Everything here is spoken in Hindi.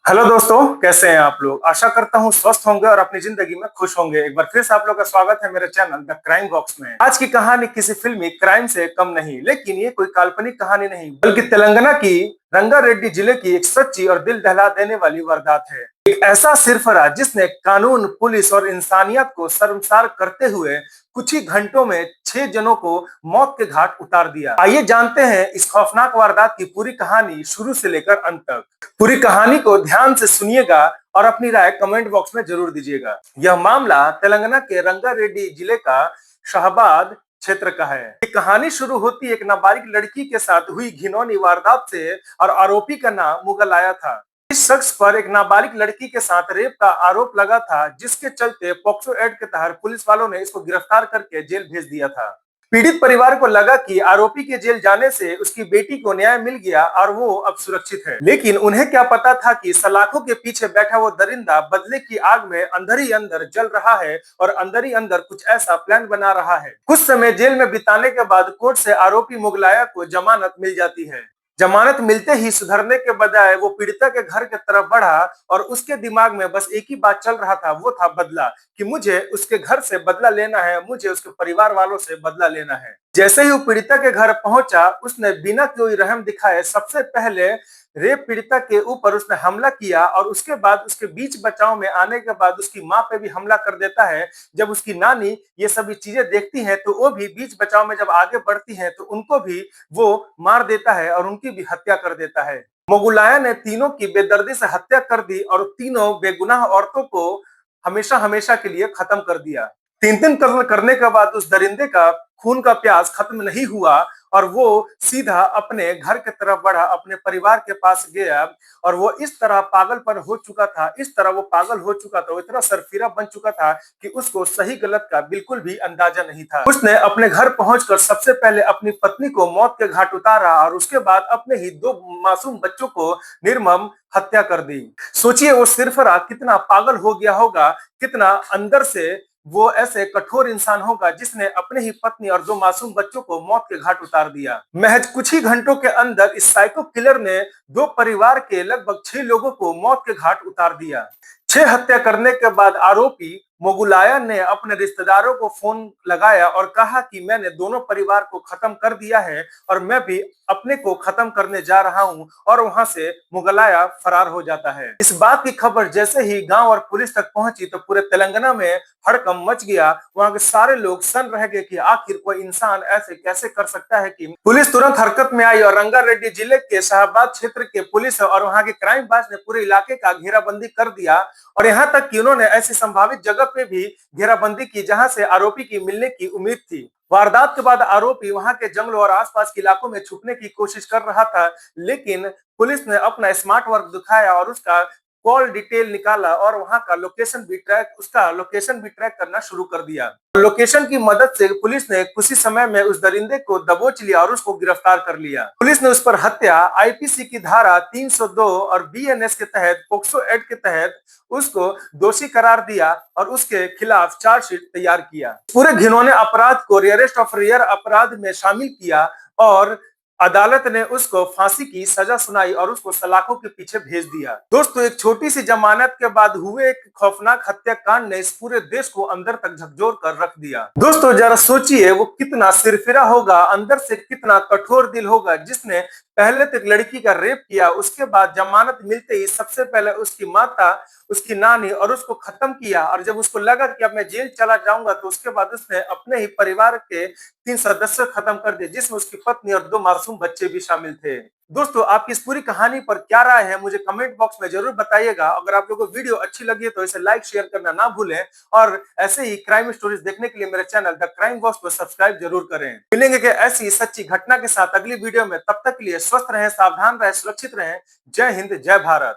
हेलो दोस्तों, कैसे हैं आप लोग। आशा करता हूं स्वस्थ होंगे और अपनी जिंदगी में खुश होंगे। एक बार फिर से आप लोग का स्वागत है मेरे चैनल द क्राइम बॉक्स में। आज की कहानी किसी फिल्मी क्राइम से कम नहीं, लेकिन ये कोई काल्पनिक कहानी नहीं बल्कि तेलंगाना की रंगारेड्डी जिले की एक सच्ची और दिल दहला देने वाली वारदात है। एक ऐसा सिरफरा जिसने कानून, पुलिस और इंसानियत को शर्मसार करते हुए कुछ ही घंटों में 6 जनों को मौत के घाट उतार दिया। आइए जानते हैं इस खौफनाक वारदात की पूरी कहानी शुरू से लेकर अंत तक। पूरी कहानी को ध्यान से सुनिएगा और अपनी राय कमेंट बॉक्स में जरूर दीजिएगा। यह मामला तेलंगाना के रंगारेड्डी जिले का शाहबाद क्षेत्र का है। ये कहानी शुरू होती एक नाबालिग लड़की के साथ हुई घिनौनी वारदात से और आरोपी का नाम मुगल आया था। इस शख्स पर एक नाबालिग लड़की के साथ रेप का आरोप लगा था, जिसके चलते पॉक्सो एक्ट के तहत पुलिस वालों ने इसको गिरफ्तार करके जेल भेज दिया था। पीड़ित परिवार को लगा कि आरोपी के जेल जाने से उसकी बेटी को न्याय मिल गया और वो अब सुरक्षित है, लेकिन उन्हें क्या पता था कि सलाखों के पीछे बैठा वो दरिंदा बदले की आग में अंदर ही अंदर जल रहा है और अंदर ही अंदर कुछ ऐसा प्लान बना रहा है। कुछ समय जेल में बिताने के बाद कोर्ट से आरोपी मुगलाया को जमानत मिल जाती है। जमानत मिलते ही सुधरने के बजाय वो पीड़िता के घर की तरफ बढ़ा और उसके दिमाग में बस एक ही बात चल रहा था, वो था बदला, कि मुझे उसके घर से बदला लेना है, मुझे उसके परिवार वालों से बदला लेना है। जैसे ही वो पीड़िता के घर पहुंचा, उसने बिना कोई रहम दिखाए सबसे पहले रेप पीड़िता के ऊपर उसने हमला किया और उसके बाद उसके बीच बचाव में आने के बाद उसकी मां पे भी हमला कर देता है। जब उसकी नानी ये सभी चीजें देखती हैं तो वो भी बीच बचाव में जब आगे बढ़ती हैं तो उनको भी वो मार देता है और उनकी भी हत्या कर देता है। मोगलाया ने तीनों की बेदर्दी से हत्या कर दी और तीनों बेगुनाह औरतों को हमेशा हमेशा के लिए खत्म कर दिया। तीन तीन कत्ल करने के बाद उस दरिंदे का खून का प्यास खत्म नहीं हुआ और वो सीधा अपने घर की तरफ बढ़ा, अपने परिवार के पास गया। और वो इस तरह पागलपन हो चुका था, इस तरह वो पागल हो चुका था, वो इतना सरफिरा बन चुका था कि उसको सही गलत का बिल्कुल भी अंदाजा नहीं था। उसने अपने घर पहुंचकर सबसे पहले अपनी पत्नी को मौत के घाट उतारा और उसके बाद अपने ही 2 मासूम बच्चों को निर्मम हत्या कर दी। सोचिए वो सिरफरा कितना पागल हो गया होगा, कितना अंदर से वो ऐसे कठोर इंसान होगा जिसने अपने ही पत्नी और 2 मासूम बच्चों को मौत के घाट उतार दिया। महज कुछ ही घंटों के अंदर इस साइको किलर ने 2 परिवार के लगभग 6 लोगों को मौत के घाट उतार दिया। 6 हत्या करने के बाद आरोपी मोगलाया ने अपने रिश्तेदारों को फोन लगाया और कहा कि मैंने दोनों परिवार को खत्म कर दिया है और मैं भी अपने को खत्म करने जा रहा हूं, और वहां से मुगलाया फरार हो जाता है। इस बात की खबर जैसे ही गांव और पुलिस तक पहुंची तो पूरे तेलंगाना में हड़कंप मच गया। वहां के सारे लोग सन रह गए कि आखिर कोई इंसान ऐसे कैसे कर सकता है। कि पुलिस तुरंत हरकत में आई और रंगारेड्डी जिले के शाहबाद क्षेत्र के पुलिस और वहां के क्राइम ब्रांच ने पूरे इलाके का घेराबंदी कर दिया और यहां तक कि उन्होंने ऐसी संभावित जगह पे भी घेराबंदी की जहां से आरोपी की मिलने की उम्मीद थी। वारदात के बाद आरोपी वहां के जंगलों और आसपास के इलाकों में छुपने की कोशिश कर रहा था, लेकिन पुलिस ने अपना स्मार्ट वर्क दिखाया और उसका कॉल डिटेल निकाला और वहां का लोकेशन भी ट्रैक करना शुरू कर दिया। लोकेशन की मदद से पुलिस ने कुछ ही समय में उस दरिंदे को दबोच लिया और उसको गिरफ्तार कर लिया। पुलिस ने उस पर हत्या, आईपीसी की धारा 302 और बीएनएस के तहत, पॉक्सो एक्ट के तहत उसको दोषी करार दिया और उसके खिलाफ चार्जशीट तैयार किया। पूरे घिनौने अपराध को रेयरेस्ट ऑफ रेयर अपराध में शामिल किया और अदालत ने उसको फांसी की सजा सुनाई और उसको सलाखों के पीछे भेज दिया। दोस्तों, एक छोटी सी जमानत के बाद हुए एक खौफनाक हत्याकांड ने इस पूरे देश को अंदर तक झकझोर कर रख दिया। दोस्तों, जरा सोचिए वो कितना सिरफिरा होगा, अंदर से कितना कठोर दिल होगा, जिसने पहले तो एक लड़की का रेप किया, उसके बाद जमानत मिलते ही सबसे पहले उसकी माता, उसकी नानी और उसको खत्म किया, और जब उसको लगा कि अब मैं जेल चला जाऊंगा तो उसके बाद उसने अपने ही परिवार के 3 सदस्य खत्म कर दिए, जिसमें उसकी पत्नी और 2 मासूम बच्चे भी शामिल थे। दोस्तों, आपकी इस पूरी कहानी पर क्या राय है मुझे कमेंट बॉक्स में जरूर बताइएगा। अगर आप लोगों को वीडियो अच्छी लगी है तो इसे लाइक शेयर करना ना भूलें और ऐसे ही क्राइम स्टोरीज देखने के लिए मेरे चैनल द क्राइम बॉक्स को सब्सक्राइब जरूर करें। मिलेंगे कि ऐसी सच्ची घटना के साथ अगली वीडियो में। तब तक के लिए स्वस्थ रहें, सावधान रहें, सुरक्षित रहें। जय हिंद, जय भारत।